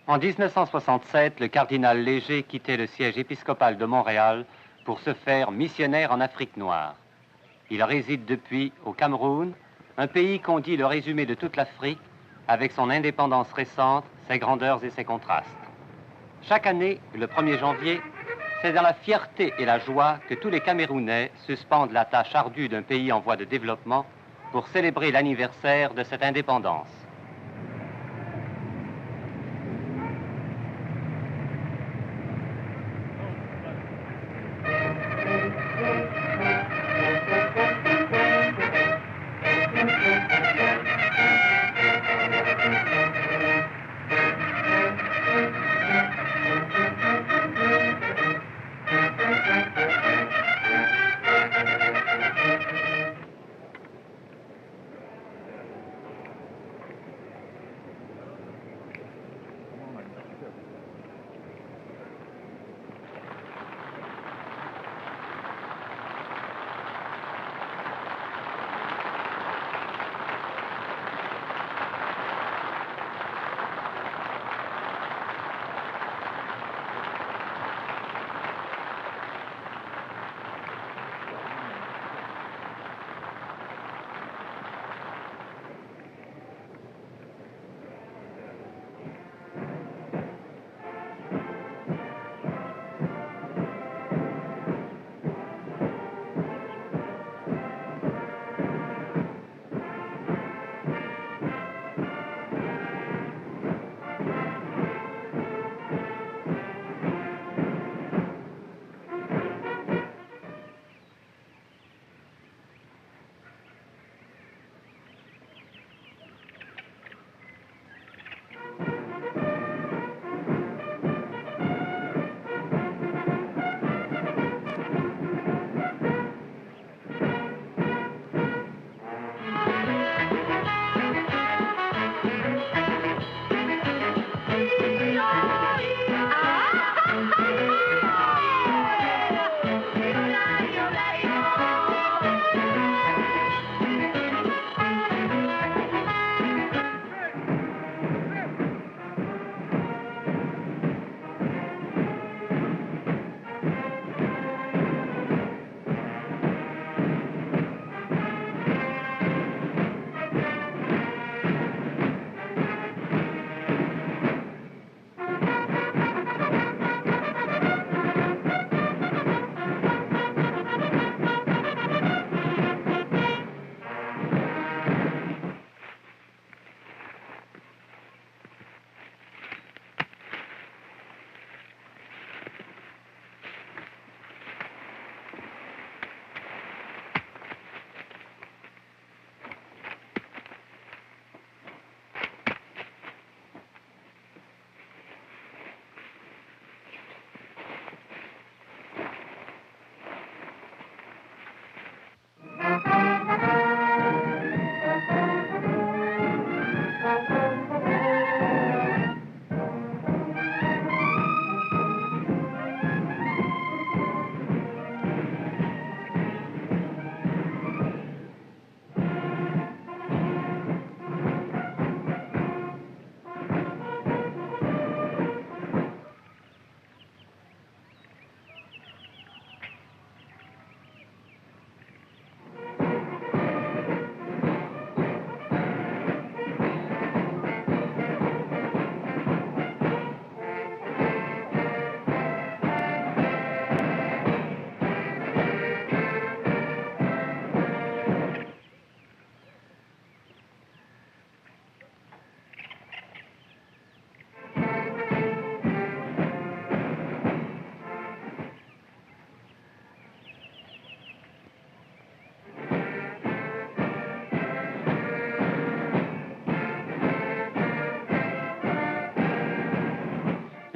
En 1967, le cardinal Léger quittait le siège épiscopal de Montréal pour se faire missionnaire en Afrique noire. Il réside depuis au Cameroun, un pays qu'on dit le résumé de toute l'Afrique, avec son indépendance récente, ses grandeurs et ses contrastes. Chaque année, le 1er janvier, c'est dans la fierté et la joie que tous les Camerounais suspendent la tâche ardue d'un pays en voie de développement pour célébrer l'anniversaire de cette indépendance.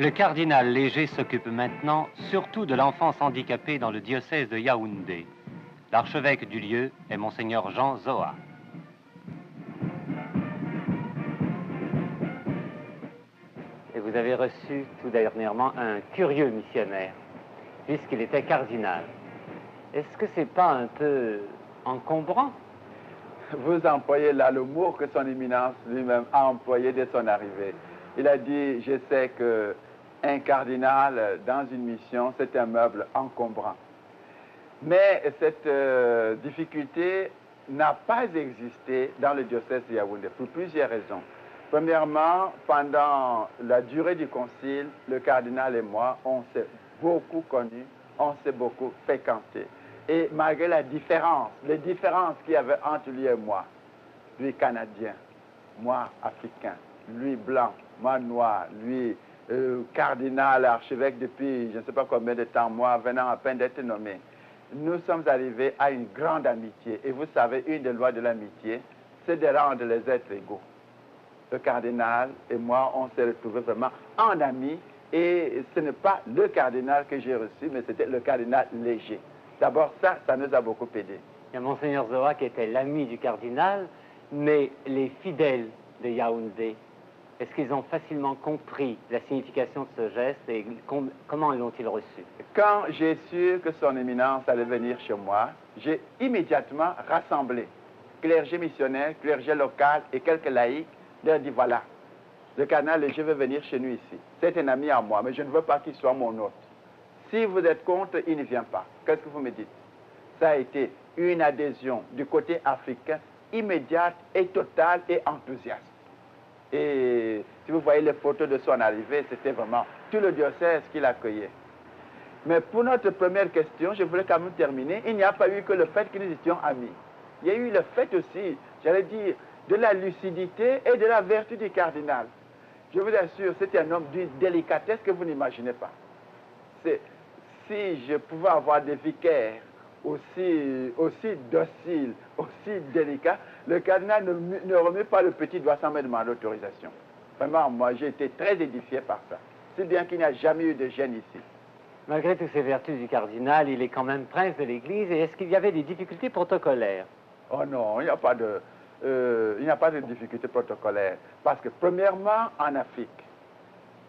Le cardinal Léger s'occupe maintenant surtout de l'enfance handicapée dans le diocèse de Yaoundé. L'archevêque du lieu est Monseigneur Jean Zoa. Et vous avez reçu tout dernièrement un curieux missionnaire, puisqu'il était cardinal. Est-ce que c'est pas un peu encombrant? Vous employez là le mot que son éminence lui-même a employé dès son arrivée. Il a dit, je sais qu'un cardinal dans une mission, c'est un meuble encombrant. Mais cette difficulté n'a pas existé dans le diocèse de Yaoundé pour plusieurs raisons. Premièrement, pendant la durée du concile, le cardinal et moi, on s'est beaucoup connus, on s'est beaucoup fréquentés. Et malgré les différences qu'il y avait entre lui et moi, lui canadien, moi africain, lui blanc, moi noir, lui cardinal, archevêque depuis je ne sais pas combien de temps, moi venant à peine d'être nommé, nous sommes arrivés à une grande amitié. Et vous savez, une des lois de l'amitié, c'est de rendre les êtres égaux. Le cardinal et moi, on s'est retrouvés vraiment en amis. Et ce n'est pas le cardinal que j'ai reçu, mais c'était le cardinal Léger. D'abord, ça nous a beaucoup aidé. Il y a Monseigneur Zoa qui était l'ami du cardinal, mais les fidèles de Yaoundé, est-ce qu'ils ont facilement compris la signification de ce geste et comment l'ont-ils reçu? Quand j'ai su que son éminence allait venir chez moi, j'ai immédiatement rassemblé clergé missionnaire, clergé local et quelques laïcs. Leur dit voilà, le cardinal Léger veut venir chez nous ici. C'est un ami à moi, mais je ne veux pas qu'il soit mon hôte. Si vous êtes contre, il ne vient pas. Qu'est-ce que vous me dites? Ça a été une adhésion du côté africain immédiate et totale et enthousiaste. Et si vous voyez les photos de son arrivée, c'était vraiment tout le diocèse qui l'accueillait. Mais pour notre première question, je voulais quand même terminer. Il n'y a pas eu que le fait que nous étions amis. Il y a eu le fait aussi, j'allais dire, de la lucidité et de la vertu du cardinal. Je vous assure, c'était un homme d'une délicatesse que vous n'imaginez pas. Si je pouvais avoir des vicaires aussi dociles, aussi délicats, le cardinal ne remet pas le petit doigt sans me demander l'autorisation. Vraiment, moi, j'ai été très édifié par ça. Si bien qu'il n'y a jamais eu de gêne ici. Malgré toutes ces vertus du cardinal, il est quand même prince de l'Église. Et est-ce qu'il y avait des difficultés protocolaires? Oh non, il n'y a pas de difficultés protocolaires. Parce que premièrement, en Afrique,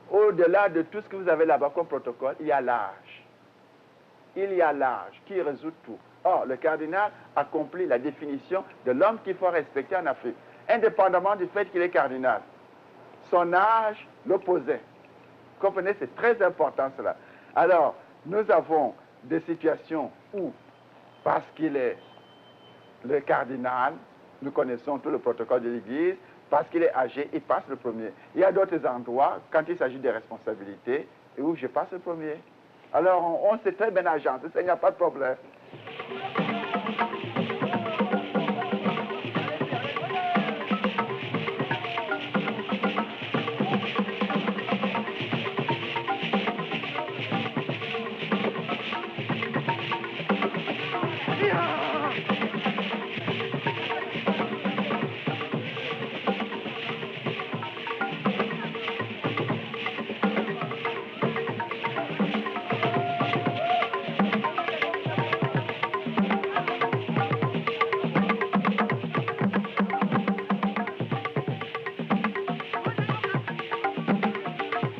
au-delà de tout ce que vous avez là-bas comme protocole, il y a l'âge. Il y a l'âge qui résout tout. Or, le cardinal accomplit la définition de l'homme qu'il faut respecter en Afrique, indépendamment du fait qu'il est cardinal. Son âge l'opposait. Comprenez, c'est très important cela. Alors, nous avons des situations où, parce qu'il est le cardinal, nous connaissons tout le protocole de l'Église, parce qu'il est âgé, il passe le premier. Il y a d'autres endroits, quand il s'agit des responsabilités, où je passe le premier. Alors, on s'est très bien agencé, il n'y a pas de problème.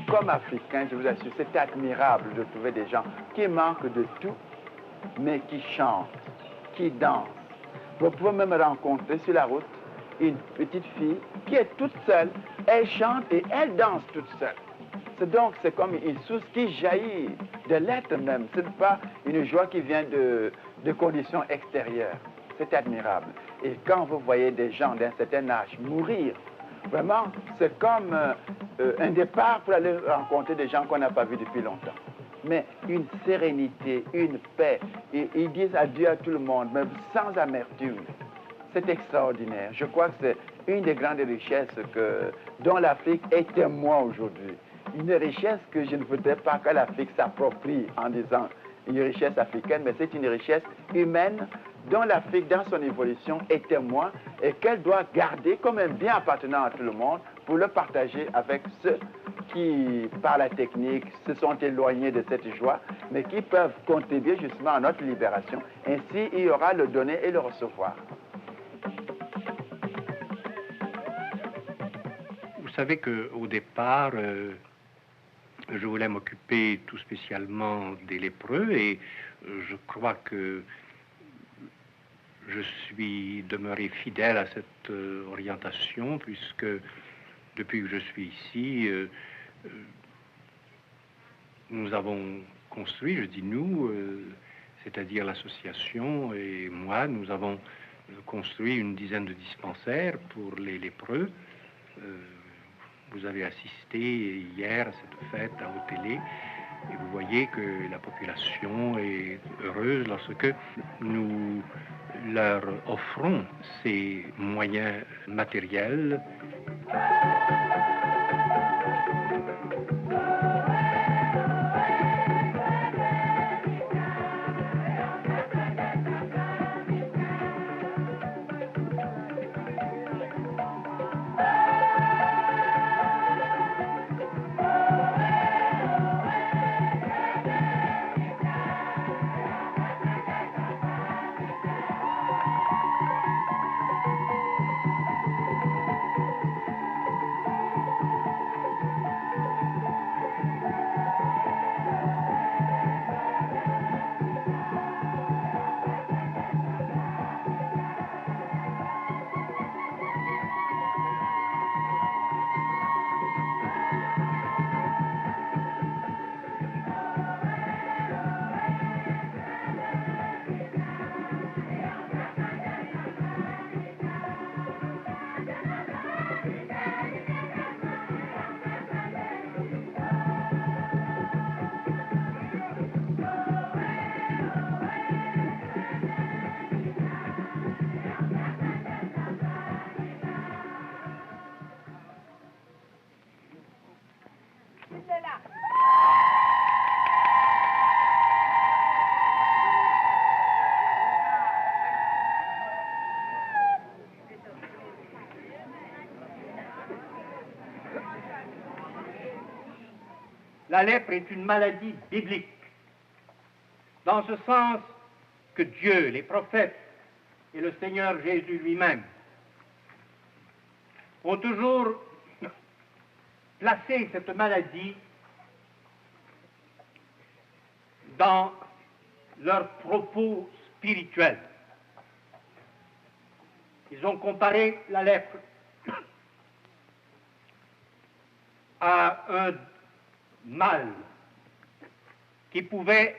Comme africain, je vous assure, c'est admirable de trouver des gens qui manquent de tout, mais qui chantent, qui dansent. Vous pouvez même rencontrer sur la route une petite fille qui est toute seule, elle chante et elle danse toute seule. C'est comme une source qui jaillit de l'être même. Ce n'est pas une joie qui vient de conditions extérieures. C'est admirable. Et quand vous voyez des gens d'un certain âge mourir, vraiment, c'est comme un départ pour aller rencontrer des gens qu'on n'a pas vus depuis longtemps. Mais une sérénité, une paix. Et ils disent adieu à tout le monde, mais sans amertume. C'est extraordinaire. Je crois que c'est une des grandes richesses dont l'Afrique est témoin aujourd'hui. Une richesse que je ne voudrais pas que l'Afrique s'approprie en disant une richesse africaine, mais c'est une richesse humaine dont l'Afrique, dans son évolution, est témoin et qu'elle doit garder comme un bien appartenant à tout le monde pour le partager avec ceux qui, par la technique, se sont éloignés de cette joie, mais qui peuvent contribuer justement à notre libération. Ainsi, il y aura le donner et le recevoir. Vous savez qu'au départ, je voulais m'occuper tout spécialement des lépreux et je crois que je suis demeuré fidèle à cette orientation puisque depuis que je suis ici, nous avons construit, je dis nous, c'est-à-dire l'association et moi, nous avons construit une dizaine de dispensaires pour les lépreux. Vous avez assisté hier à cette fête à Haut-Télé et vous voyez que la population est heureuse lorsque nous leur offrons ces moyens matériels. La lèpre est une maladie biblique, dans ce sens que Dieu, les prophètes et le Seigneur Jésus lui-même ont toujours placé cette maladie dans leurs propos spirituels. Ils ont comparé la lèpre à un mal qui pouvait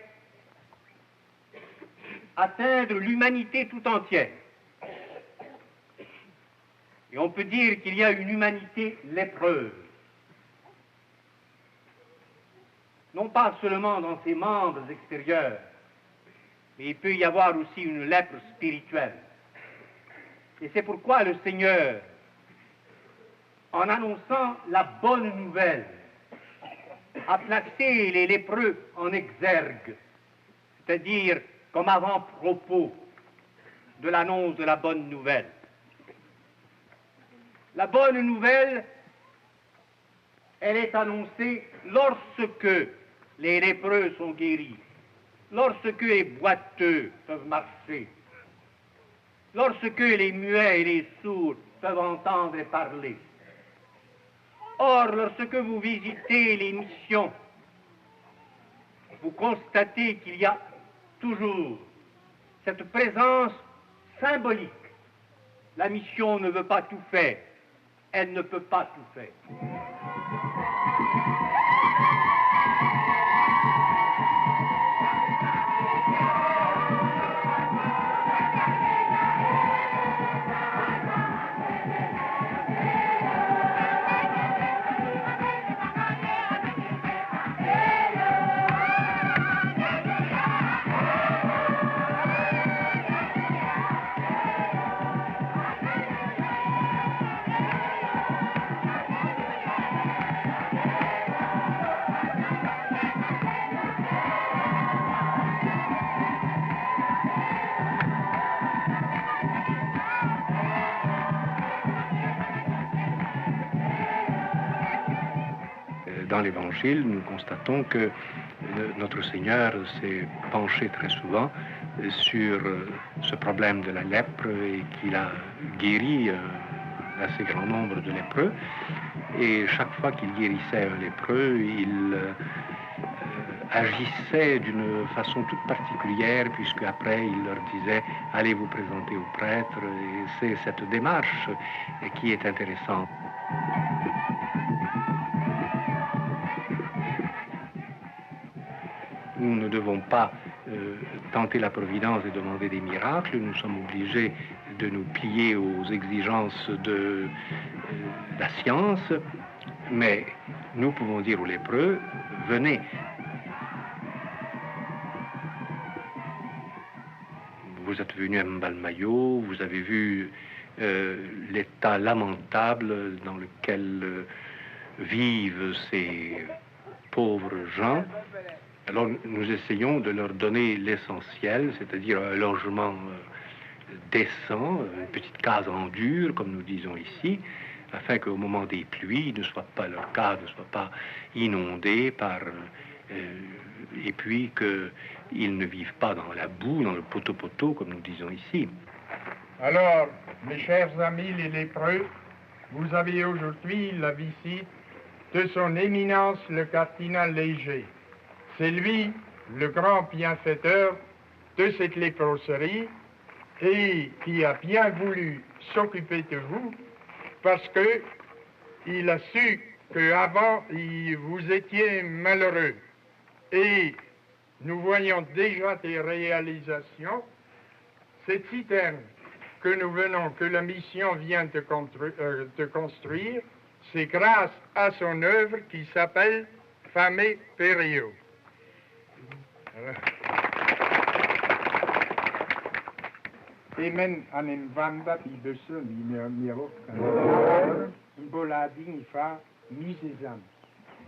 atteindre l'humanité tout entière. Et on peut dire qu'il y a une humanité lépreuse, non pas seulement dans ses membres extérieurs, mais il peut y avoir aussi une lèpre spirituelle. Et c'est pourquoi le Seigneur, en annonçant la bonne nouvelle, a placé les lépreux en exergue, c'est-à-dire comme avant-propos de l'annonce de la bonne nouvelle. La bonne nouvelle, elle est annoncée lorsque les lépreux sont guéris, lorsque les boiteux peuvent marcher, lorsque les muets et les sourds peuvent entendre et parler. Or, lorsque vous visitez les missions, vous constatez qu'il y a toujours cette présence symbolique. La mission ne veut pas tout faire, elle ne peut pas tout faire. Dans l'Évangile, nous constatons que notre Seigneur s'est penché très souvent sur ce problème de la lèpre et qu'il a guéri un assez grand nombre de lépreux. Et chaque fois qu'il guérissait un lépreux, il agissait d'une façon toute particulière, puisque après il leur disait « allez vous présenter au prêtre ». Et c'est cette démarche qui est intéressante. Nous ne devons pas tenter la providence et demander des miracles. Nous sommes obligés de nous plier aux exigences de la science, mais nous pouvons dire aux lépreux, venez. Vous êtes venu à Mbalmayo, vous avez vu l'état lamentable dans lequel vivent ces pauvres gens. Alors nous essayons de leur donner l'essentiel, c'est-à-dire un logement décent, une petite case en dur, comme nous disons ici, afin qu'au moment des pluies, leur case ne soit pas inondée par... et puis qu'ils ne vivent pas dans la boue, dans le poteau-poteau, comme nous disons ici. Alors, mes chers amis les lépreux, vous avez aujourd'hui la visite de son éminence le cardinal Léger. C'est lui, le grand bienfaiteur de cette léproserie, et qui a bien voulu s'occuper de vous, parce que il a su qu'avant, vous étiez malheureux. Et nous voyons déjà des réalisations. Cette citerne que la mission vient de construire, c'est grâce à son œuvre qui s'appelle Famé Perio. Emen anen vanda pi bese miro mboladi fa misezam.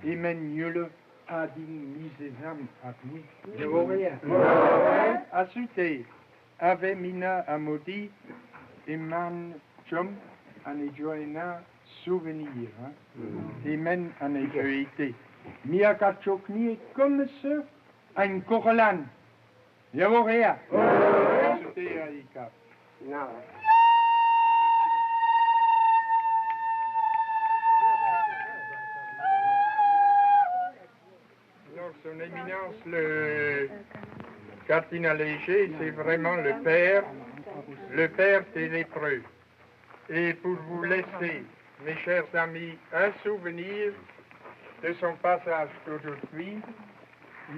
Emen yule adin misezam atmi. Je vois rien. Asute ave mina amodi eman chom ane joena souvenir. Emen ane joete. Miaka chokni comme ce un corlan. Je vois rien. Alors, son éminence, le cardinal Léger, c'est vraiment le père des lépreux. Et pour vous laisser, mes chers amis, un souvenir de son passage d'aujourd'hui,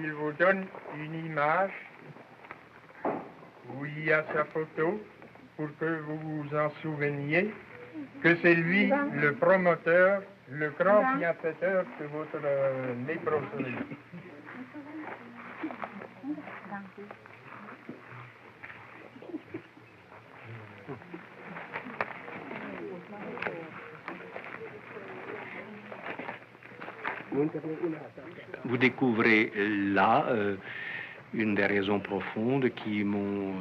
il vous donne une image où il y a sa photo pour que vous vous en souveniez, que c'est lui le promoteur, le grand bienfaiteur de votre léproserie. Vous découvrez là une des raisons profondes qui m'ont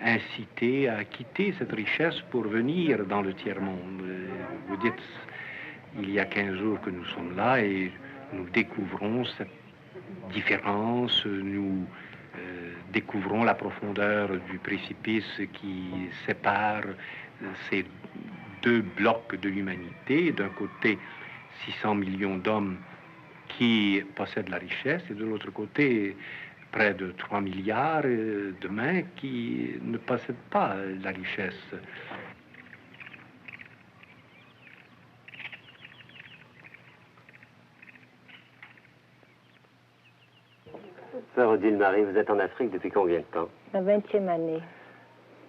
incité à quitter cette richesse pour venir dans le tiers-monde. Vous dites, il y a 15 jours que nous sommes là et nous découvrons cette différence, nous découvrons la profondeur du précipice qui sépare ces deux blocs de l'humanité. D'un côté, 600 millions d'hommes qui possèdent la richesse, et de l'autre côté, près de 3 milliards d'humains qui ne possèdent pas la richesse. Sœur Odile Marie, vous êtes en Afrique depuis combien de temps? La 20e année.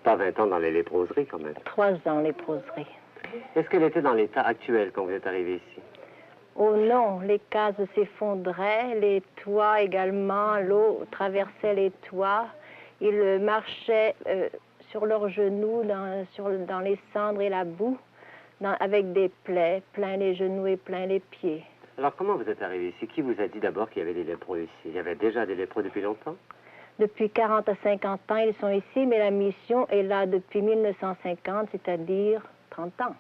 Pas 20 ans dans les léproseries quand même. 3 ans, léproserie. Est-ce qu'elle était dans l'état actuel quand vous êtes arrivé ici? Oh non, les cases s'effondraient, les toits également, l'eau traversait les toits. Ils marchaient sur leurs genoux dans les cendres et la boue, avec des plaies, plein les genoux et plein les pieds. Alors comment vous êtes arrivé ici? Qui vous a dit d'abord qu'il y avait des lépreux ici? Il y avait déjà des lépreux depuis longtemps? Depuis 40 à 50 ans, ils sont ici, mais la mission est là depuis 1950, c'est-à-dire 30 ans.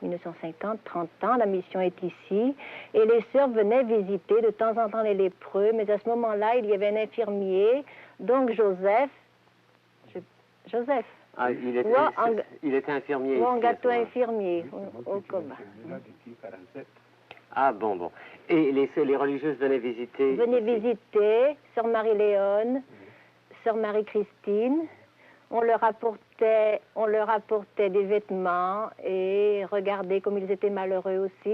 1950, 30 ans, la mission est ici. Et les sœurs venaient visiter de temps en temps les lépreux, mais à ce moment-là, il y avait un infirmier, donc Joseph. Ah, il était infirmier ou un ici, gâteau infirmier au Coba. Ah bon. Et les religieuses venaient visiter? Venaient visiter, sœur Marie-Léone, sœur Marie-Christine. On leur apportait on leur apportait des vêtements et regardez comme ils étaient malheureux aussi,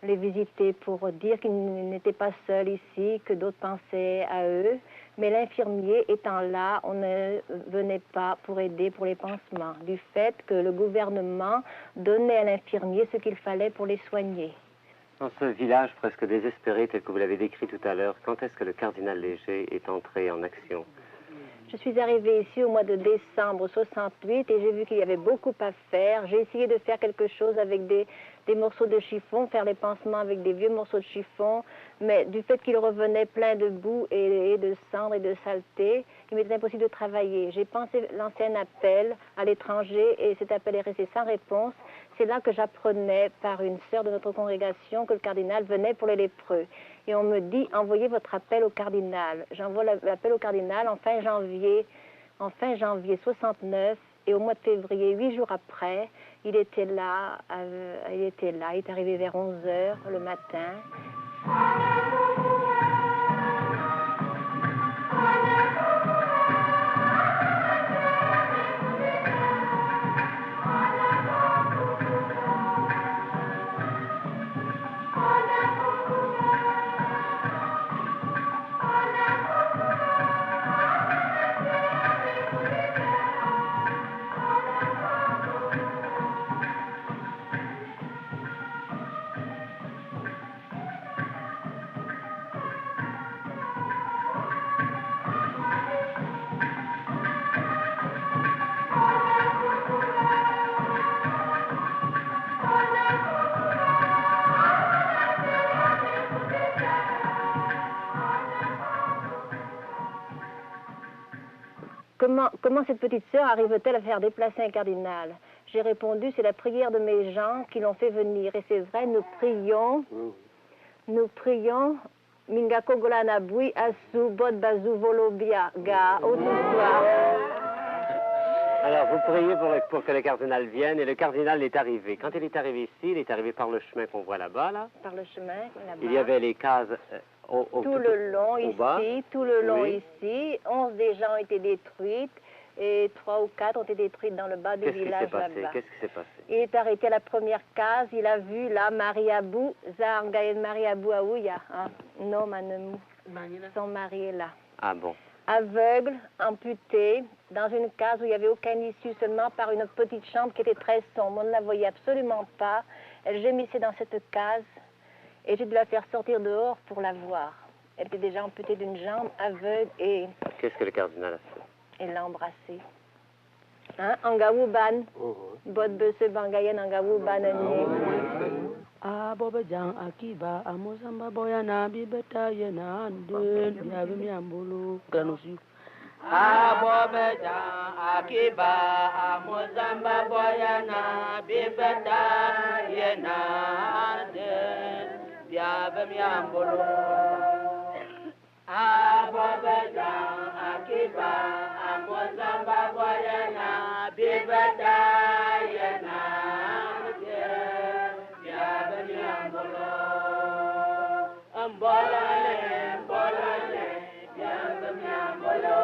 les visiter pour dire qu'ils n'étaient pas seuls ici, que d'autres pensaient à eux. Mais l'infirmier étant là, on ne venait pas pour aider pour les pansements, du fait que le gouvernement donnait à l'infirmier ce qu'il fallait pour les soigner. Dans ce village presque désespéré tel que vous l'avez décrit tout à l'heure, quand est-ce que le cardinal Léger est entré en action? Je suis arrivée ici au mois de décembre 68 et j'ai vu qu'il y avait beaucoup à faire. J'ai essayé de faire quelque chose avec des morceaux de chiffon, faire les pansements avec des vieux morceaux de chiffon, mais du fait qu'il revenait plein de boue et de cendres et de saleté, il m'était impossible de travailler. J'ai pensé lancer un appel à l'étranger et cet appel est resté sans réponse. C'est là que j'apprenais par une sœur de notre congrégation que le cardinal venait pour les lépreux. Et on me dit, envoyez votre appel au cardinal. J'envoie l'appel au cardinal en fin janvier 69. Et au mois de février, 8 jours après, il était là, il est arrivé vers 11 h le matin. Comment cette petite sœur arrive-t-elle à faire déplacer un cardinal? J'ai répondu, c'est la prière de mes gens qui l'ont fait venir. Et c'est vrai, nous prions, Mingako Golanabui, Asu, Bod Bazou, Volobia, Ga, Otuswa. Alors, vous priez pour que le cardinal vienne, et le cardinal est arrivé. Quand il est arrivé ici, il est arrivé par le chemin qu'on voit là-bas, là. Par le chemin, là-bas. Il y avait les cases tout le long ici, 11 déjà ont été détruites et 3 ou 4 ont été détruites dans le bas du village là-bas. Qu'est-ce qui s'est passé? Il est arrêté à la première case, il a vu là Mariabou, Zarangayen Mariabou Aouya, non Manemou, son mari est là. Ah bon? Aveugle, amputé, dans une case où il n'y avait aucune issue, seulement par une petite chambre qui était très sombre. On ne la voyait absolument pas. Elle gémissait dans cette case. Et j'ai dû la faire sortir dehors pour la voir. Elle était déjà amputée d'une jambe, aveugle, et... Qu'est-ce que le cardinal a fait? Elle l'a embrassée. Angawuban, Bodbese Bangayen, Angawuban, Abobajang Akiba, Amosamba Boyana, Bibeta Yena, Dun, Yavimiambulu, Granusi. Abobajang Akiba, Amosamba Boyana, Bibeta Yena, Dun. Biabamiambolo Abobajang Akiba Amozamba Boyana Bibata Yana Biabamiambolo Ambolale Biabamiambolo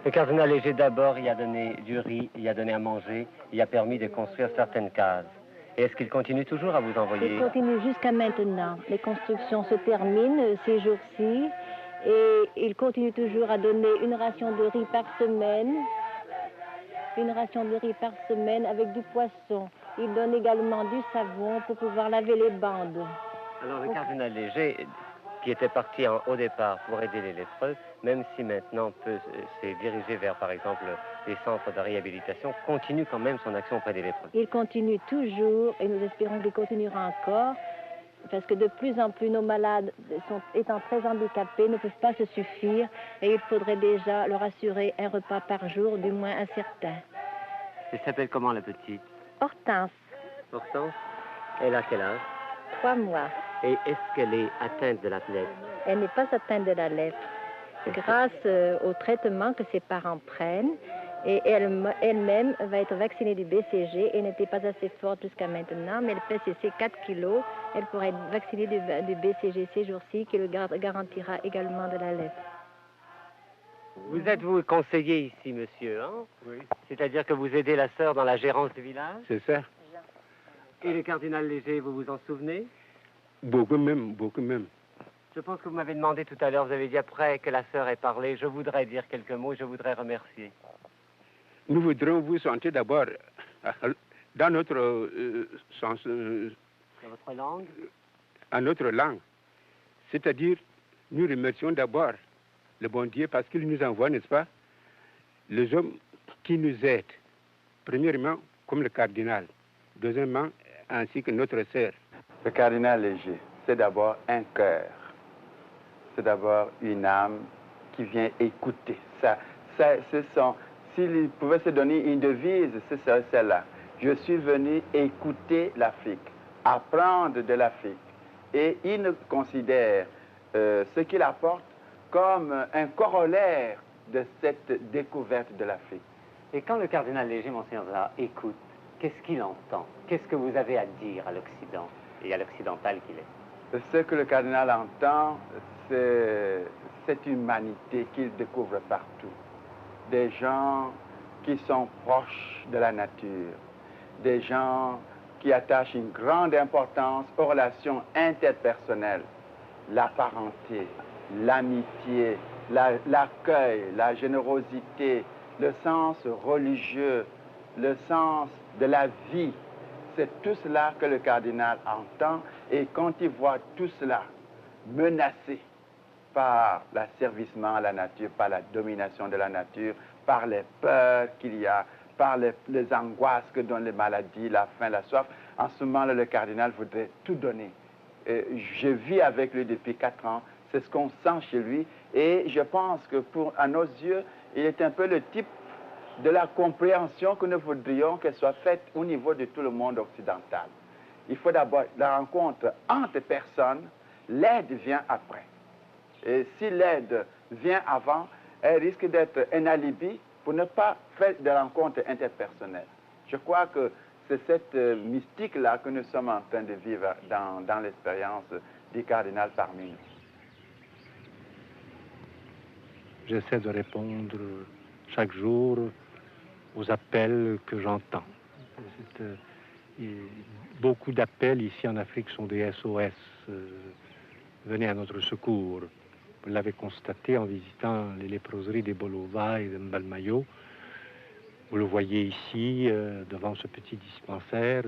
Le cardinal Léger, d'abord, il a donné du riz, il a donné à manger, il a permis de construire certaines cases. Et est-ce qu'il continue toujours à vous envoyer? Il continue jusqu'à maintenant. Les constructions se terminent ces jours-ci et il continue toujours à donner une ration de riz par semaine. Une ration de riz par semaine avec du poisson. Il donne également du savon pour pouvoir laver les bandes. Alors le cardinal Léger, qui était parti au départ pour aider les lépreux, même si maintenant s'est dirigé vers, par exemple, les centres de réhabilitation, continue quand même son action auprès des lépreux. Il continue toujours, et nous espérons qu'il continuera encore, parce que de plus en plus nos malades, étant très handicapés, ne peuvent pas se suffire, et il faudrait déjà leur assurer un repas par jour, du moins un certain. Elle s'appelle comment, la petite? Hortense. Hortense? Elle a quel âge? 3 mois. Et est-ce qu'elle est atteinte de la lèpre? Elle n'est pas atteinte de la lèpre. Grâce au traitement que ses parents prennent, et elle-même va être vaccinée du BCG et n'était pas assez forte jusqu'à maintenant, mais elle pèse ses 4 kilos. Elle pourrait être vaccinée du BCG ces jours-ci, qui le garantira également de la lèpre. Vous êtes, vous, conseiller ici, monsieur, hein? Oui. C'est-à-dire que vous aidez la sœur dans la gérance du village? C'est ça. Et le cardinal Léger, vous vous en souvenez? Beaucoup même, beaucoup même. Je pense que vous m'avez demandé tout à l'heure, vous avez dit après que la sœur ait parlé, je voudrais dire quelques mots, je voudrais remercier. Nous voudrions vous sentir d'abord dans notre sens, Dans votre langue? à notre langue. C'est-à-dire, nous remercions d'abord le bon Dieu parce qu'il nous envoie, n'est-ce pas, les hommes qui nous aident. Premièrement, comme le cardinal. Deuxièmement, ainsi que notre sœur. Le cardinal Léger, c'est d'abord un cœur. C'est d'abord une âme qui vient écouter. S'il pouvait se donner une devise, c'est celle-là. Je suis venu écouter l'Afrique, apprendre de l'Afrique. Et il ne considère ce qu'il apporte comme un corollaire de cette découverte de l'Afrique. Et quand le cardinal Léger, monseigneur Zara, écoute, qu'est-ce qu'il entend? Qu'est-ce que vous avez à dire à l'Occident et à l'occidental qu'il est? Ce que le cardinal entend, c'est cette humanité qu'il découvre partout. Des gens qui sont proches de la nature, des gens qui attachent une grande importance aux relations interpersonnelles, la parenté, l'amitié, l'accueil, la générosité, le sens religieux, le sens de la vie. C'est tout cela que le cardinal entend, et quand il voit tout cela menacé par l'asservissement à la nature, par la domination de la nature, par les peurs qu'il y a, par les angoisses que donnent les maladies, la faim, la soif, en ce moment-là, le cardinal voudrait tout donner. Je vis avec lui depuis 4 ans, c'est ce qu'on sent chez lui, et je pense que à nos yeux, il est un peu le type de la compréhension que nous voudrions qu'elle soit faite au niveau de tout le monde occidental. Il faut d'abord la rencontre entre personnes, l'aide vient après. Et si l'aide vient avant, elle risque d'être un alibi pour ne pas faire de rencontres interpersonnelles. Je crois que c'est cette mystique-là que nous sommes en train de vivre dans l'expérience du cardinal parmi nous. J'essaie de répondre chaque jour aux appels que j'entends. Beaucoup d'appels ici en Afrique sont des SOS. Venez à notre secours. Vous l'avez constaté en visitant les léproseries des Bolova et de Mbalmayo. Vous le voyez ici, devant ce petit dispensaire.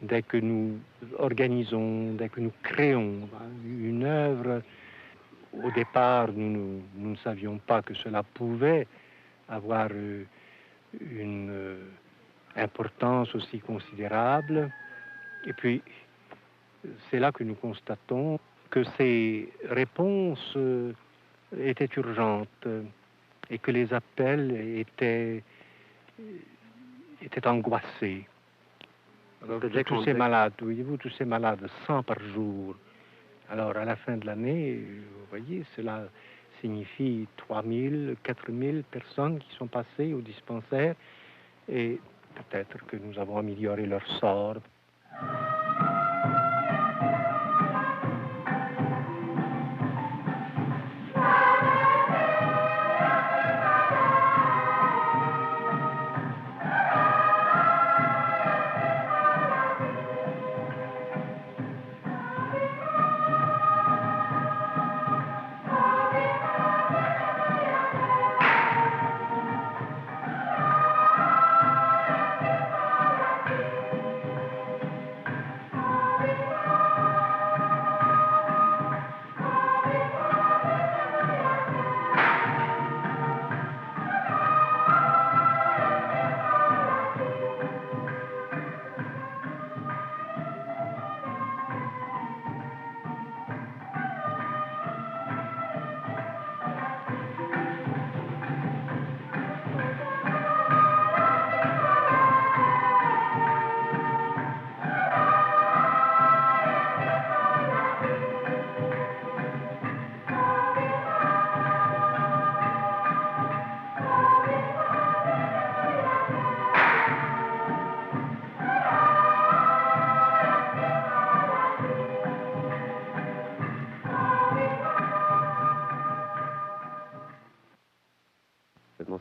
Dès que nous organisons, dès que nous créons une œuvre, au départ, nous ne savions pas que cela pouvait avoir une importance aussi considérable. Et puis, c'est là que nous constatons que ces réponses étaient urgentes et que les appels étaient angoissés. Alors, tous ces malades, voyez-vous, tous ces malades, 100 par jour. Alors, à la fin de l'année, vous voyez, cela signifie 3000, 4000 personnes qui sont passées au dispensaire, et peut-être que nous avons amélioré leur sort.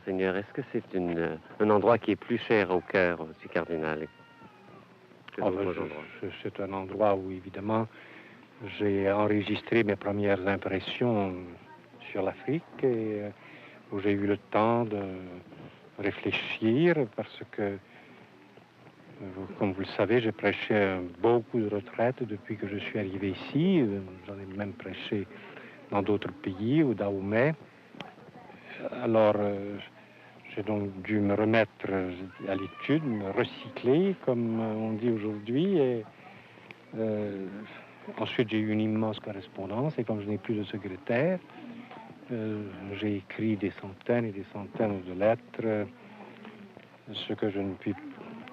Monseigneur, est-ce que c'est un endroit qui est plus cher au cœur du cardinal que d'autres endroits? C'est un endroit où, évidemment, j'ai enregistré mes premières impressions sur l'Afrique et où j'ai eu le temps de réfléchir parce que, comme vous le savez, j'ai prêché beaucoup de retraites depuis que je suis arrivé ici. J'en ai même prêché dans d'autres pays, au Dahomey. Alors, j'ai donc dû me remettre à l'étude, me recycler, comme on dit aujourd'hui. Et ensuite, j'ai eu une immense correspondance. Et comme je n'ai plus de secrétaire, j'ai écrit des centaines et des centaines de lettres, ce que je ne puis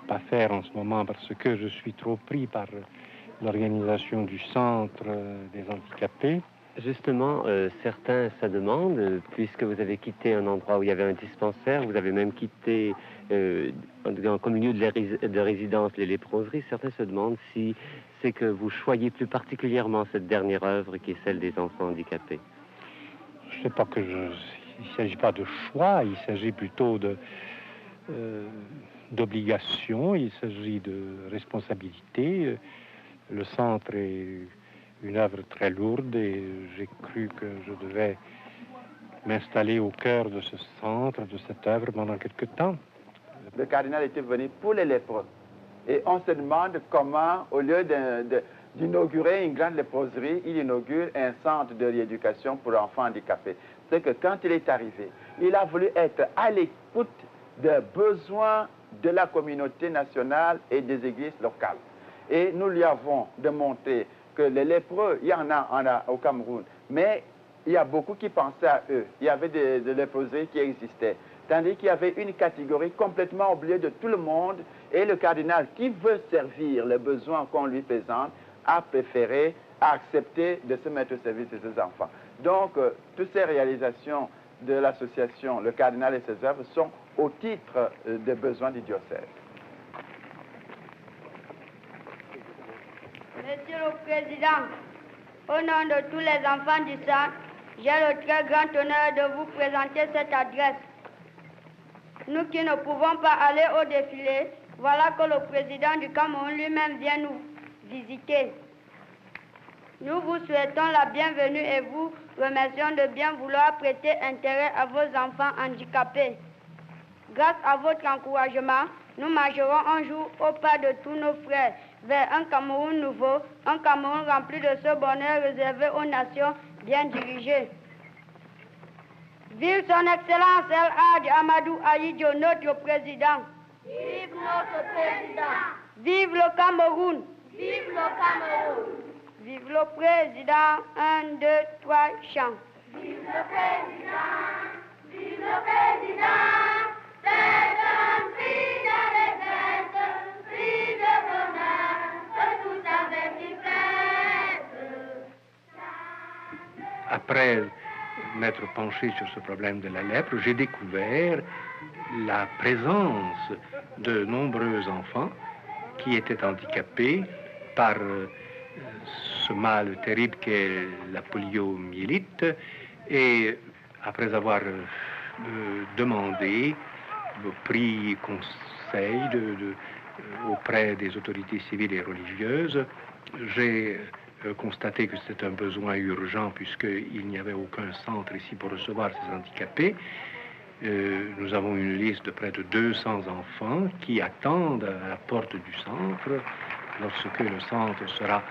pas faire en ce moment parce que je suis trop pris par l'organisation du centre des handicapés. Justement, certains se demandent, puisque vous avez quitté un endroit où il y avait un dispensaire, vous avez même quitté comme lieu de résidence les léproseries, certains se demandent si c'est que vous choyez plus particulièrement cette dernière œuvre qui est celle des enfants handicapés. Je ne sais pas il ne s'agit pas de choix, il s'agit plutôt d'obligation, il s'agit de responsabilité. Le centre est une œuvre très lourde et j'ai cru que je devais m'installer au cœur de ce centre, de cette œuvre pendant quelque temps. Le cardinal était venu pour les lépreux. Et on se demande comment, au lieu d'inaugurer une grande léproserie, il inaugure un centre de rééducation pour enfants handicapés. C'est que quand il est arrivé, il a voulu être à l'écoute des besoins de la communauté nationale et des églises locales. Et nous lui avons démontré que les lépreux, il y en a au Cameroun, mais il y a beaucoup qui pensaient à eux. Il y avait des léproseries qui existaient. Tandis qu'il y avait une catégorie complètement oubliée de tout le monde, et le cardinal, qui veut servir les besoins qu'on lui présente, a préféré accepter de se mettre au service de ses enfants. Donc, toutes ces réalisations de l'association, le cardinal et ses œuvres, sont au titre des besoins du diocèse. Monsieur le Président, au nom de tous les enfants du centre, j'ai le très grand honneur de vous présenter cette adresse. Nous qui ne pouvons pas aller au défilé, voilà que le président du Cameroun lui-même vient nous visiter. Nous vous souhaitons la bienvenue et vous remercions de bien vouloir prêter intérêt à vos enfants handicapés. Grâce à votre encouragement, nous marcherons un jour au pas de tous nos frères vers un Cameroun nouveau, un Cameroun rempli de ce bonheur réservé aux nations bien dirigées. Vive son Excellence El Hadj Amadou Ahidjo, notre président. Vive notre président. Vive le Cameroun. Vive le Cameroun. Vive le président. 1, 2, 3, chant. Vive le président. Vive le président. C'est un cri d'allégresse, cri de bonheur, que tout avec qui fête. Après m'être penché sur ce problème de la lèpre, j'ai découvert la présence de nombreux enfants qui étaient handicapés par ce mal terrible qu'est la poliomyélite. Et après avoir demandé, pris conseil auprès des autorités civiles et religieuses, j'ai constaté que c'était un besoin urgent puisqu'il n'y avait aucun centre ici pour recevoir ces handicapés. Nous avons une liste de près de 200 enfants qui attendent à la porte du centre. Lorsque le centre sera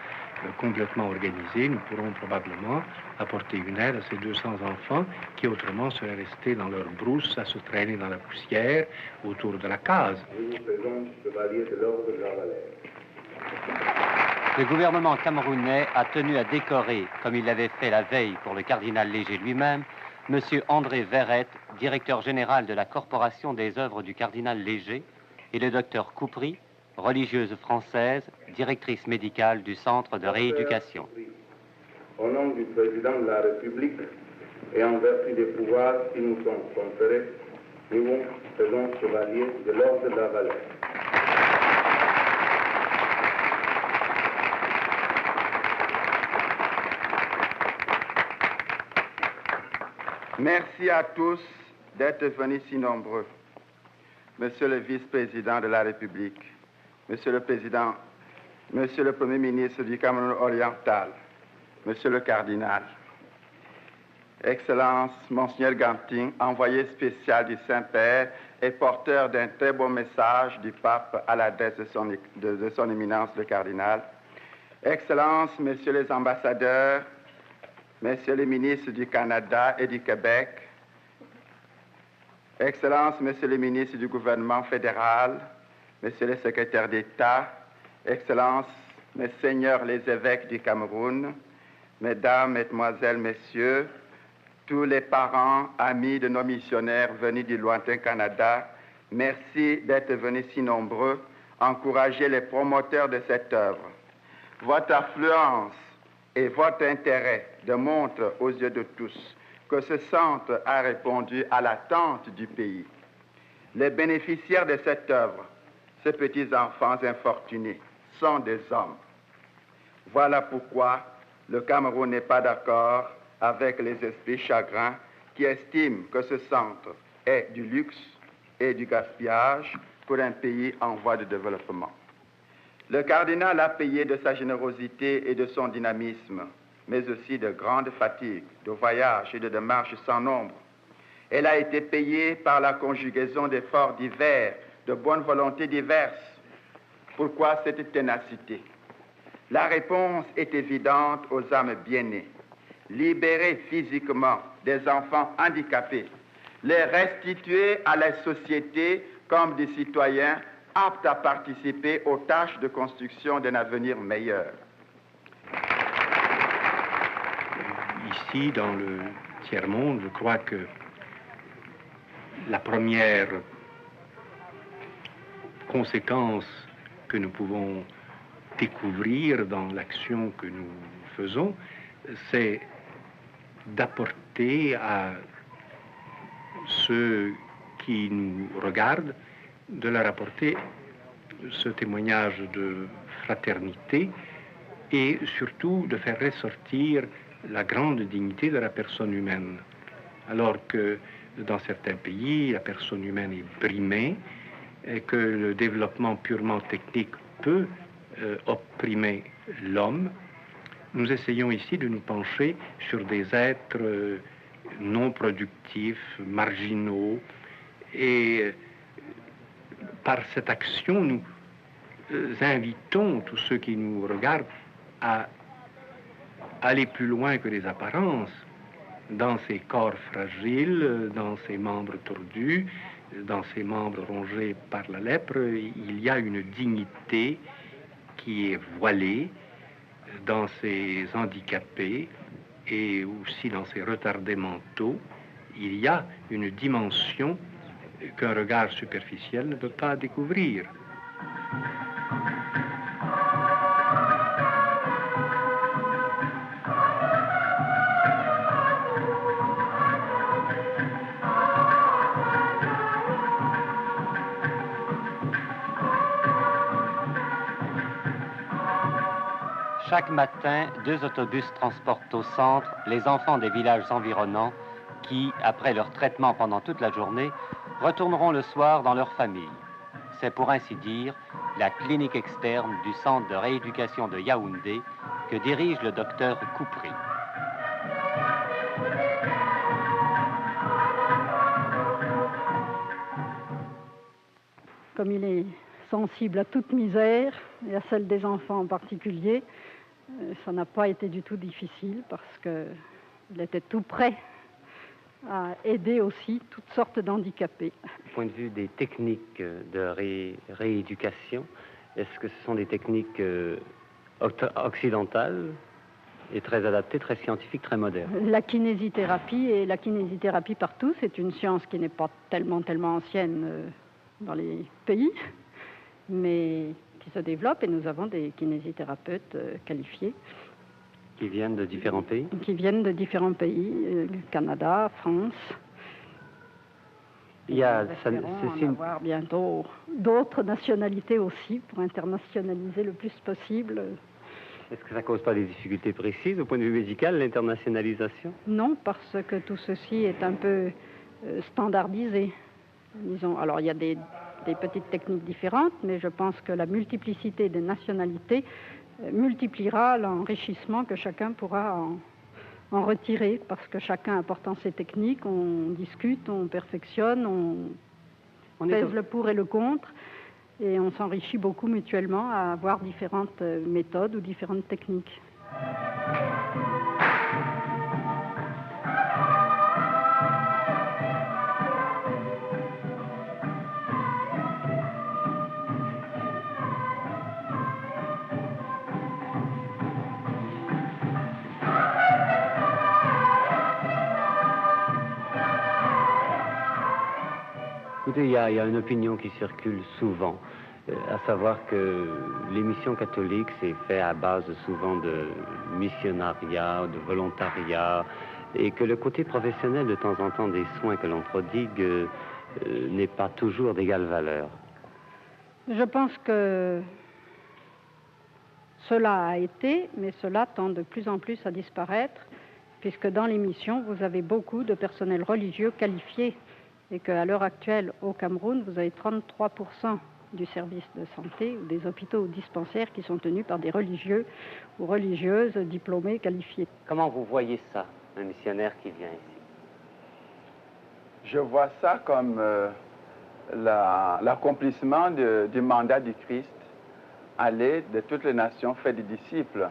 complètement organisé, nous pourrons probablement apporter une aide à ces 200 enfants qui autrement seraient restés dans leur brousse à se traîner dans la poussière autour de la case. Nous vous présente le chevalier de l'ordre de la Valère. Le gouvernement camerounais a tenu à décorer, comme il l'avait fait la veille pour le cardinal Léger lui-même, M. André Verrette, directeur général de la Corporation des œuvres du cardinal Léger, et le docteur Coupry, religieuse française, directrice médicale du centre de rééducation. Au nom du président de la République et en vertu des pouvoirs qui nous sont conférés, nous vous faisons chevalier de l'ordre de la Valère. Merci à tous d'être venus si nombreux. Monsieur le vice-président de la République, Monsieur le Président, Monsieur le Premier ministre du Cameroun oriental, Monsieur le cardinal, Excellence, Monseigneur Ganting, envoyé spécial du Saint-Père et porteur d'un très beau message du pape à l'adresse de son éminence le cardinal, Excellence, Messieurs les ambassadeurs, Messieurs les ministres du Canada et du Québec, Excellences, Messieurs les ministres du gouvernement fédéral, Messieurs les secrétaires d'État, Excellences, Messeigneurs les évêques du Cameroun, Mesdames, Mesdemoiselles, Messieurs, tous les parents, amis de nos missionnaires venus du lointain Canada, merci d'être venus si nombreux encourager les promoteurs de cette œuvre. Votre affluence et votre intérêt démontrent aux yeux de tous que ce centre a répondu à l'attente du pays. Les bénéficiaires de cette œuvre, ces petits-enfants infortunés, sont des hommes. Voilà pourquoi le Cameroun n'est pas d'accord avec les esprits chagrins qui estiment que ce centre est du luxe et du gaspillage pour un pays en voie de développement. Le cardinal a payé de sa générosité et de son dynamisme, mais aussi de grandes fatigues, de voyages et de démarches sans nombre. Elle a été payée par la conjugaison d'efforts divers, de bonnes volontés diverses. Pourquoi cette ténacité? La réponse est évidente aux âmes bien-nées. Libérer physiquement des enfants handicapés, les restituer à la société comme des citoyens aptes à participer aux tâches de construction d'un avenir meilleur. Ici, dans le tiers-monde, je crois que la première conséquence que nous pouvons découvrir dans l'action que nous faisons, c'est d'apporter à ceux qui nous regardent, de leur apporter ce témoignage de fraternité et surtout de faire ressortir la grande dignité de la personne humaine. Alors que dans certains pays, la personne humaine est brimée et que le développement purement technique peut opprimer l'homme, nous essayons ici de nous pencher sur des êtres non productifs, marginaux, et par cette action, nous invitons tous ceux qui nous regardent à aller plus loin que les apparences dans ces corps fragiles, dans ces membres tordus, dans ces membres rongés par la lèpre. Il y a une dignité qui est voilée dans ces handicapés et aussi dans ces retardés mentaux. Il y a une dimension qu'un regard superficiel ne peut pas découvrir. Chaque matin, 2 autobus transportent au centre les enfants des villages environnants qui, après leur traitement pendant toute la journée, retourneront le soir dans leur famille. C'est pour ainsi dire la clinique externe du centre de rééducation de Yaoundé que dirige le docteur Koupri. Comme il est sensible à toute misère, et à celle des enfants en particulier, ça n'a pas été du tout difficile parce qu'il était tout prêt à aider aussi toutes sortes d'handicapés. Du point de vue des techniques de rééducation, est-ce que ce sont des techniques occidentales et très adaptées, très scientifiques, très modernes? La kinésithérapie, et la kinésithérapie partout, c'est une science qui n'est pas tellement ancienne dans les pays, mais qui se développe, et nous avons des kinésithérapeutes qualifiés. Qui viennent de différents pays? Qui viennent de différents pays, Canada, France. Il y a avoir bientôt d'autres nationalités aussi pour internationaliser le plus possible. Est-ce que ça cause pas des difficultés précises au point de vue médical, l'internationalisation? Non, parce que tout ceci est un peu standardisé. Disons, alors il y a des petites techniques différentes, mais je pense que la multiplicité des nationalités multipliera l'enrichissement que chacun pourra en retirer, parce que chacun apportant ses techniques, on discute, on perfectionne, on pèse le pour et le contre, et on s'enrichit beaucoup mutuellement à avoir différentes méthodes ou différentes techniques. Écoutez, il y a une opinion qui circule souvent, à savoir que les missions catholiques, c'est fait à base souvent de missionnariat, de volontariat, et que le côté professionnel, de temps en temps, des soins que l'on prodigue n'est pas toujours d'égale valeur. Je pense que cela a été, mais cela tend de plus en plus à disparaître, puisque dans les missions, vous avez beaucoup de personnel religieux qualifié, et qu'à l'heure actuelle, au Cameroun, vous avez 33% du service de santé, ou des hôpitaux ou dispensaires qui sont tenus par des religieux ou religieuses diplômés, qualifiés. Comment vous voyez ça, un missionnaire qui vient ici? Je vois ça comme l'accomplissement du mandat du Christ, aller de toutes les nations faire des disciples.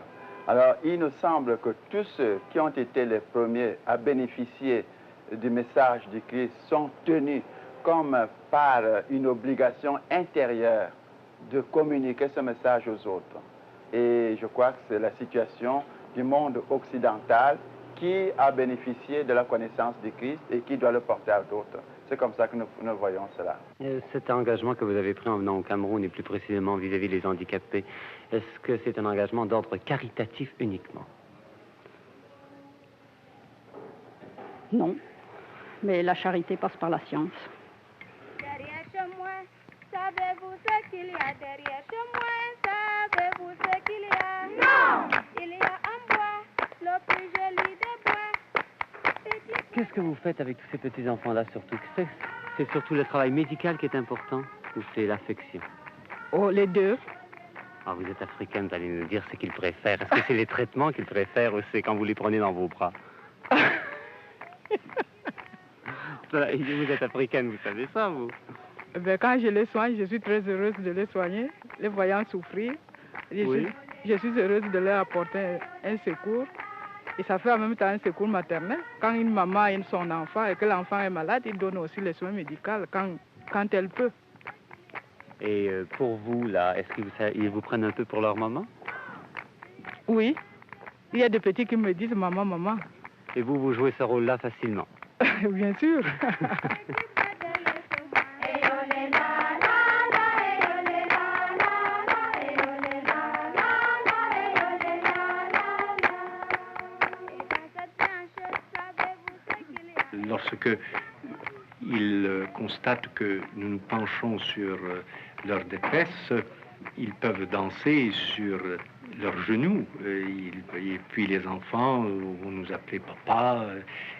Alors, il nous semble que tous ceux qui ont été les premiers à bénéficier du message du Christ sont tenus comme par une obligation intérieure de communiquer ce message aux autres. Et je crois que c'est la situation du monde occidental qui a bénéficié de la connaissance du Christ et qui doit le porter à d'autres. C'est comme ça que nous voyons cela. Cet engagement que vous avez pris en venant au Cameroun et plus précisément vis-à-vis des handicapés, est-ce que c'est un engagement d'ordre caritatif uniquement? Non, mais la charité passe par la science. Derrière chez moi, savez-vous ce qu'il y a derrière chez moi? Savez-vous ce qu'il y a? Non! Il y a un bois, le plus joli des bois. Qu'est-ce que vous faites avec tous ces petits-enfants-là surtout? C'est surtout le travail médical qui est important ou c'est l'affection? Oh, les deux. Ah, vous êtes africaine, vous allez nous dire ce qu'ils préfèrent. Est-ce que c'est les traitements qu'ils préfèrent ou c'est quand vous les prenez dans vos bras? Vous êtes africaine, vous savez ça, vous? Ben, quand je les soigne, je suis très heureuse de les soigner, les voyant souffrir. Je suis heureuse de leur apporter un secours. Et ça fait en même temps un secours maternel. Quand une maman aime son enfant et que l'enfant est malade, il donne aussi les soins médicaux quand elle peut. Et pour vous, là, est-ce qu'ils vous prennent un peu pour leur maman? Oui. Il y a des petits qui me disent « maman, maman ». Et vous jouez ce rôle-là facilement? Bien sûr. Lorsque ils constatent que nous nous penchons sur leur détresse, ils peuvent danser sur leurs genoux. Et puis les enfants vont nous appeler papa.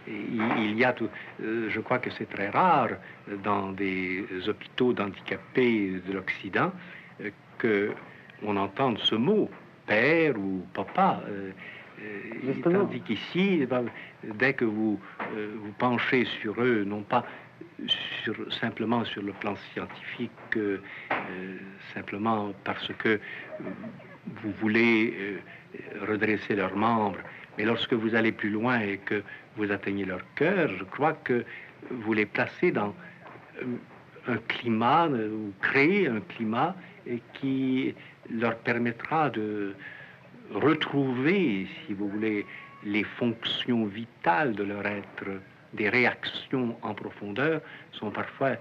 Il y a tout. Je crois que c'est très rare dans des hôpitaux d'handicapés de l'Occident qu'on entende ce mot, père ou papa. Tandis qu'ici, dès que vous vous penchez sur eux, non pas simplement sur le plan scientifique, simplement parce que vous voulez redresser leurs membres, mais lorsque vous allez plus loin et que vous atteignez leur cœur, je crois que vous les placez dans un climat, ou créer un climat qui leur permettra de retrouver, si vous voulez, les fonctions vitales de leur être. Des réactions en profondeur sont parfois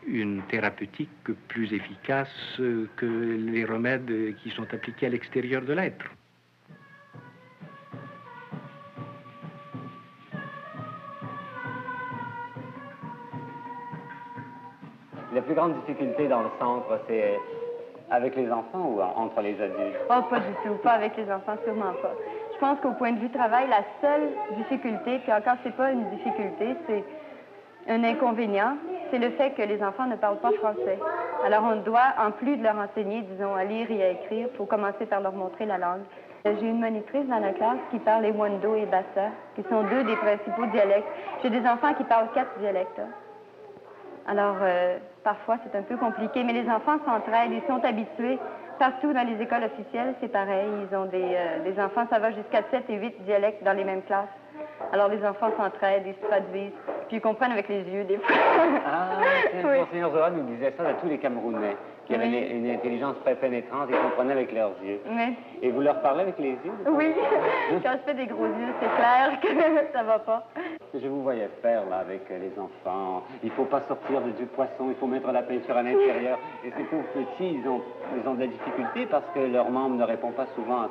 une thérapeutique plus efficace que les remèdes qui sont appliqués à l'extérieur de l'être. La plus grande difficulté dans le centre, c'est avec les enfants ou entre les adultes? Oh, pas du tout. Pas avec les enfants, sûrement pas. Je pense qu'au point de vue travail, la seule difficulté, puis encore, c'est pas une difficulté, c'est Un inconvénient, c'est le fait que les enfants ne parlent pas français. Alors on doit, en plus de leur enseigner, disons, à lire et à écrire, il faut commencer par leur montrer la langue. J'ai une monitrice dans la classe qui parle Ewondo et Bassa, qui sont deux des principaux dialectes. J'ai des enfants qui parlent 4 dialectes. Alors, parfois, c'est un peu compliqué, mais les enfants s'entraident, ils sont habitués. Partout dans les écoles officielles, c'est pareil. Ils ont des enfants, ça va jusqu'à 7 et 8 dialectes dans les mêmes classes. Alors, les enfants s'entraident, ils se traduisent, puis ils comprennent avec les yeux, des fois. Ah, oui. Monseigneur Zohar nous disait ça à tous les Camerounais, qui avaient une intelligence très pénétrante et comprenaient avec leurs yeux. Oui. Et vous leur parlez avec les yeux? Oui. Quand je fais des gros yeux, c'est clair que ça va pas. Je vous voyais faire, là, avec les enfants. Il ne faut pas sortir du poisson, il faut mettre la peinture à l'intérieur. Et ces pauvres petits, ils ont de la difficulté parce que leurs membres ne répondent pas souvent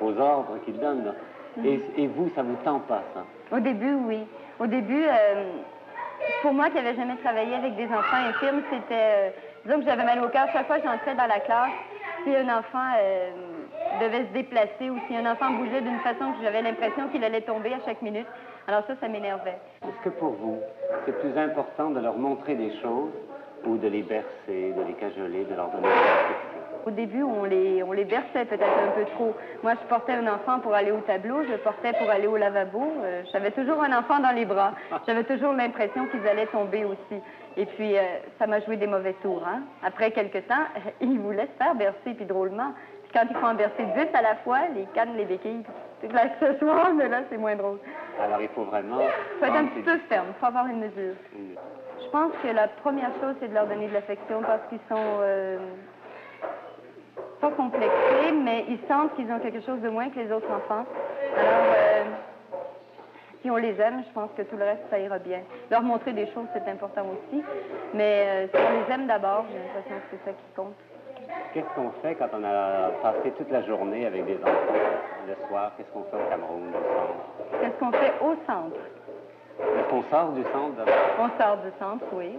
aux ordres qu'ils donnent. Et vous, ça vous tend pas, ça? Au début, oui. Au début, pour moi qui n'avais jamais travaillé avec des enfants infirmes, c'était... disons que j'avais mal au cœur. Chaque fois que j'entrais dans la classe, si un enfant devait se déplacer ou si un enfant bougeait d'une façon que j'avais l'impression qu'il allait tomber à chaque minute, alors ça m'énervait. Est-ce que pour vous, c'est plus important de leur montrer des choses ou de les bercer, de les cajoler, de leur donner de l'affection? Au début, on les berçait peut-être un peu trop. Moi, je portais un enfant pour aller au tableau, je le portais pour aller au lavabo. J'avais toujours un enfant dans les bras. J'avais toujours l'impression qu'ils allaient tomber aussi. Et puis, ça m'a joué des mauvais tours. Hein? Après quelque temps, ils vous laissent faire bercer, puis drôlement. Puis quand il faut en bercer 10 à la fois, les cannes, les béquilles, tout l'accessoire, mais là, c'est moins drôle. Alors, il faut vraiment... Il faut être un petit peu ferme, il faut avoir une mesure. Je pense que la première chose, c'est de leur donner de l'affection parce qu'ils sont... pas complexés, mais ils sentent qu'ils ont quelque chose de moins que les autres enfants. Alors, si on les aime, je pense que tout le reste, ça ira bien. Leur montrer des choses, c'est important aussi, mais si on les aime d'abord, j'ai l'impression que c'est ça qui compte. Qu'est-ce qu'on fait quand on a passé toute la journée avec des enfants le soir? Qu'est-ce qu'on fait au Cameroun, au centre? Qu'est-ce qu'on fait au centre? Est-ce qu'on sort du centre d'abord? On sort du centre, oui.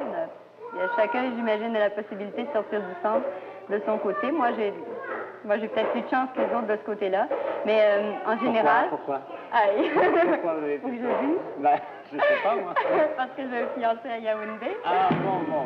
Il y a chacun, j'imagine, a la possibilité de sortir du centre de son côté. Moi, j'ai peut-être plus de chance que les autres de ce côté-là. Mais en général... Pourquoi? Aïe! Pourquoi vous avez... Faut que je dise? Ben, je sais pas, moi. Parce que j'ai un fiancé à Yaoundé. Ah, bon.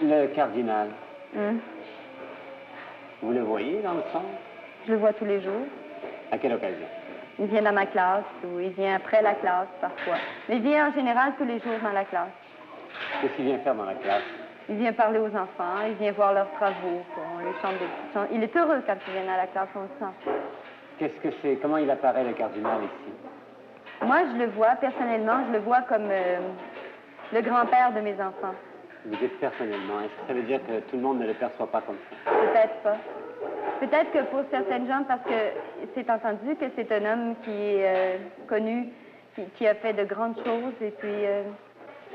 Le cardinal, vous le voyez dans le centre? Je le vois tous les jours. À quelle occasion? Il vient dans ma classe ou il vient après la classe parfois. Mais il vient en général tous les jours dans la classe. Qu'est-ce qu'il vient faire dans la classe? Il vient parler aux enfants, il vient voir leurs travaux, on les chante des petits chants. Il est heureux quand il vient à la classe, on le sent. Qu'est-ce que c'est? Comment il apparaît, le cardinal, ici? Moi, je le vois, personnellement, je le vois comme le grand-père de mes enfants. Vous dites personnellement. Est-ce que ça veut dire que tout le monde ne le perçoit pas comme ça? Peut-être pas. Peut-être que pour certaines gens, parce que c'est entendu que c'est un homme qui est connu, qui a fait de grandes choses, et puis...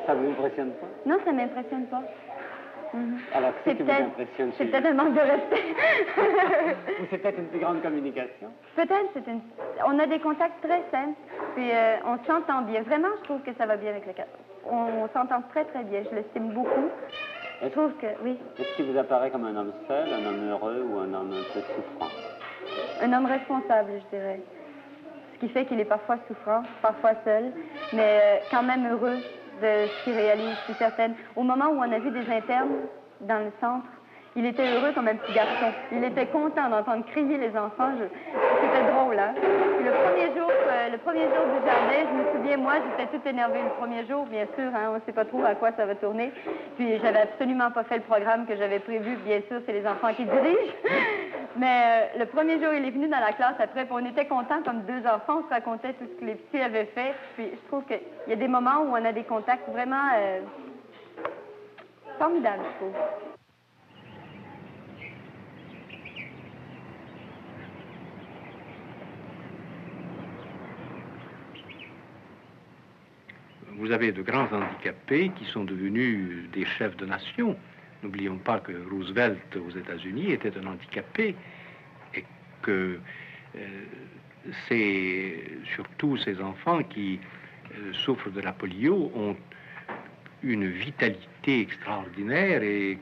Ça vous impressionne pas? Non, ça m'impressionne pas. Alors, qu'est-ce qui vous impressionne? C'est peut-être un manque de respect. Ou c'est peut-être une plus grande communication? Peut-être, on a des contacts très simples, puis on s'entend bien. Vraiment, je trouve que ça va bien avec le cas. On s'entend très, très bien. Je l'estime beaucoup. Je trouve que, oui. Est-ce qu'il vous apparaît comme un homme seul, un homme heureux ou un homme un peu souffrant? Un homme responsable, je dirais. Ce qui fait qu'il est parfois souffrant, parfois seul, mais quand même heureux de ce qu'il réalise, je suis certaine. Au moment où on a vu des internes dans le centre, il était heureux comme un petit garçon. Il était content d'entendre crier les enfants. C'était drôle, hein? Puis le premier jour que le premier jour du jardin, je me souviens, moi, j'étais toute énervée le premier jour, bien sûr, hein, on ne sait pas trop à quoi ça va tourner. Puis, j'avais absolument pas fait le programme que j'avais prévu. Bien sûr, c'est les enfants qui dirigent. Mais le premier jour, il est venu dans la classe après, puis on était contents comme deux enfants. On se racontait tout ce que les petits avaient fait. Puis, je trouve qu'il y a des moments où on a des contacts vraiment formidables, je trouve. Vous avez de grands handicapés qui sont devenus des chefs de nation. N'oublions pas que Roosevelt aux États-Unis était un handicapé et que surtout ces enfants qui souffrent de la polio ont une vitalité extraordinaire et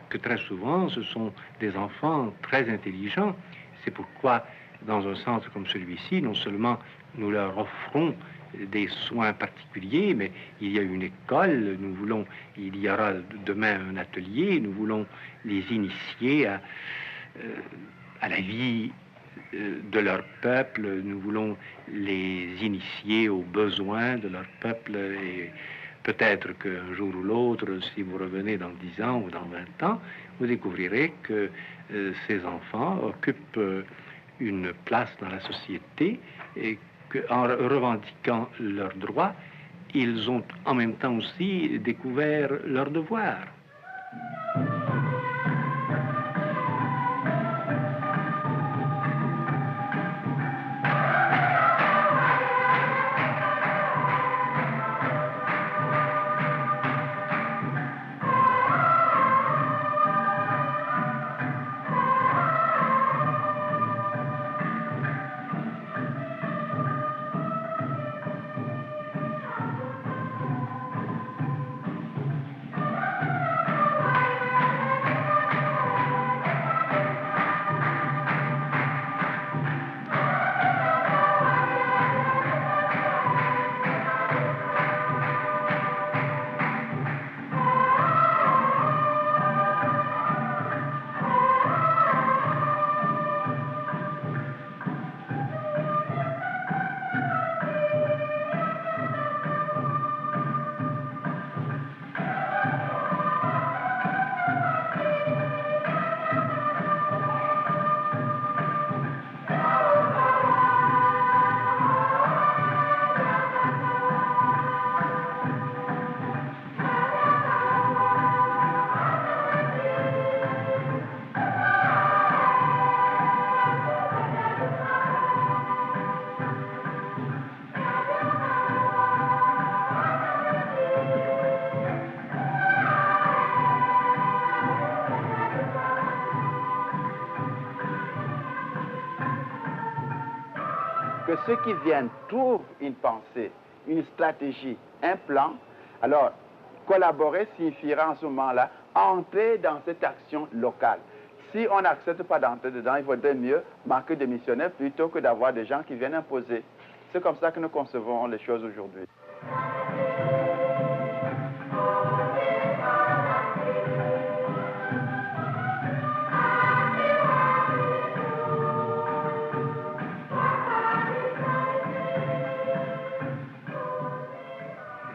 que très souvent ce sont des enfants très intelligents. C'est pourquoi dans un centre comme celui-ci, non seulement nous leur offrons des soins particuliers, mais il y a une école, il y aura demain un atelier, nous voulons les initier à la vie de leur peuple, nous voulons les initier aux besoins de leur peuple et peut-être qu'un jour ou l'autre, si vous revenez dans 10 ans ou dans 20 ans, vous découvrirez que ces enfants occupent une place dans la société et qu'en revendiquant leurs droits, ils ont en même temps aussi découvert leurs devoirs. Que ceux qui viennent trouvent une pensée, une stratégie, un plan, alors collaborer signifiera en ce moment-là entrer dans cette action locale. Si on n'accepte pas d'entrer dedans, il vaudrait mieux marquer des missionnaires plutôt que d'avoir des gens qui viennent imposer. C'est comme ça que nous concevons les choses aujourd'hui.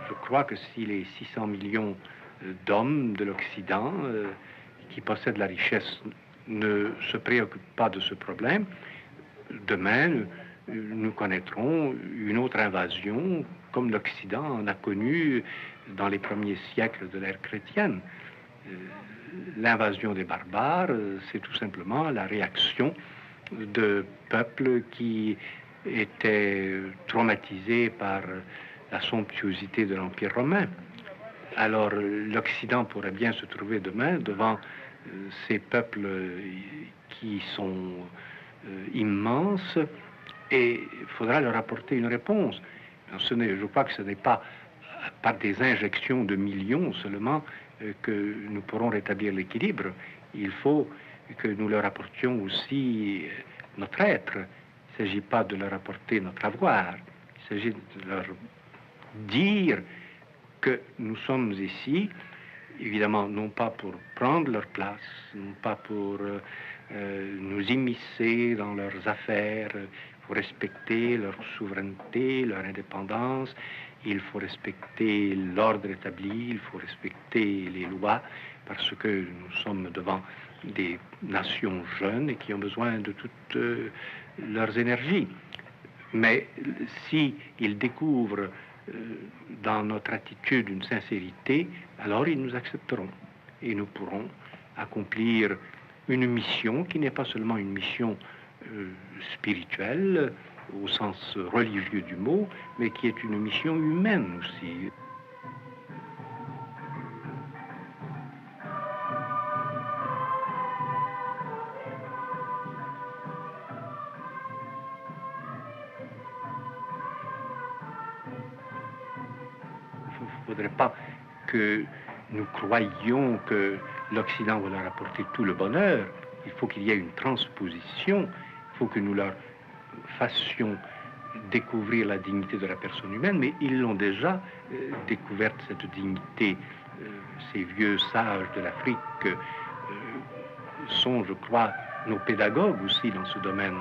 Je crois que si les 600 millions d'hommes de l'Occident qui possèdent la richesse ne se préoccupent pas de ce problème, demain, nous connaîtrons une autre invasion comme l'Occident en a connu dans les premiers siècles de l'ère chrétienne. L'invasion des barbares, c'est tout simplement la réaction de peuples qui étaient traumatisés par la somptuosité de l'Empire romain. Alors l'Occident pourrait bien se trouver demain devant ces peuples qui sont immenses et il faudra leur apporter une réponse. Je crois que ce n'est pas par des injections de millions seulement que nous pourrons rétablir l'équilibre. Il faut que nous leur apportions aussi notre être. Il ne s'agit pas de leur apporter notre avoir. Il s'agit de leur dire que nous sommes ici, évidemment, non pas pour prendre leur place, non pas pour nous immiscer dans leurs affaires. Il faut respecter leur souveraineté, leur indépendance, il faut respecter l'ordre établi, il faut respecter les lois, parce que nous sommes devant des nations jeunes et qui ont besoin de toutes leurs énergies. Mais si ils découvrent dans notre attitude une sincérité, alors ils nous accepteront et nous pourrons accomplir une mission qui n'est pas seulement une mission spirituelle au sens religieux du mot, mais qui est une mission humaine aussi. Il ne faudrait pas que nous croyions que l'Occident va leur apporter tout le bonheur. Il faut qu'il y ait une transposition. Il faut que nous leur fassions découvrir la dignité de la personne humaine, mais ils l'ont déjà découverte, cette dignité. Ces vieux sages de l'Afrique sont, je crois, nos pédagogues aussi dans ce domaine.